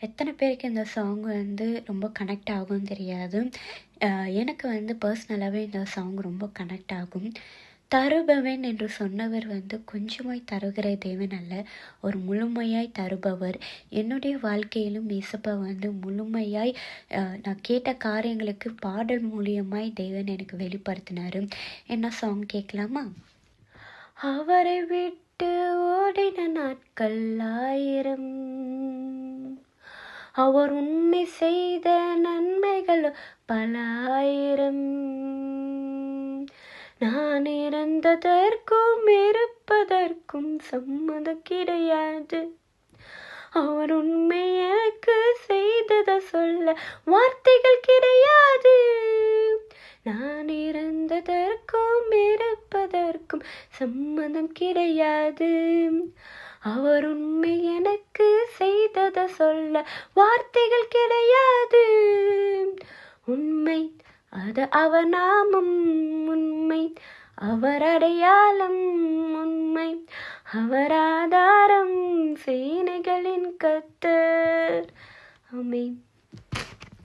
எத்தனை பேருக்கு இந்த சாங் ரொம்ப கனெக்ட் ஆகும்னு தெரியாது. எனக்கு பர்சனலாகவே இந்த சாங் ரொம்ப கனெக்ட் ஆகும். தருபவன் என்று சொன்னவர் கொஞ்சமாய் தருகிற தேவன் அல்ல, ஒரு முழுமையாய் தருபவர். என்னுடைய வாழ்க்கையிலும் இயேசப்பா முழுமையாய் நான் கேட்ட காரியங்களுக்கு பாடல் மூலியமாய் தேவன் எனக்கு வெளிப்படுத்தினார். என்ன சாங் கேட்கலாமா? அவரை விட்டு ஓடின நாட்கள் 1000, அவர் உன்னை செய்த நன்மைகள் பல 1000. நான் இறந்ததற்கும் இருப்பதற்கும் சம்மதம் கிடையாது. அவர் உண்மை எனக்கு செய்தத சொல்ல வார்த்தைகள் கிடையாது. நான் இறந்ததற்கும் இருப்பதற்கும் சம்மதம் கிடையாது. அவர் உண்மை எனக்கு செய்தத சொல்ல வார்த்தைகள் கிடையாது. உண்மை அது அவர் நாமம், உண்மை அவர் அடையாளம், உண்மை அவர் ஆதாரம், சேனைகளின் கர்த்தர். ஆமென்.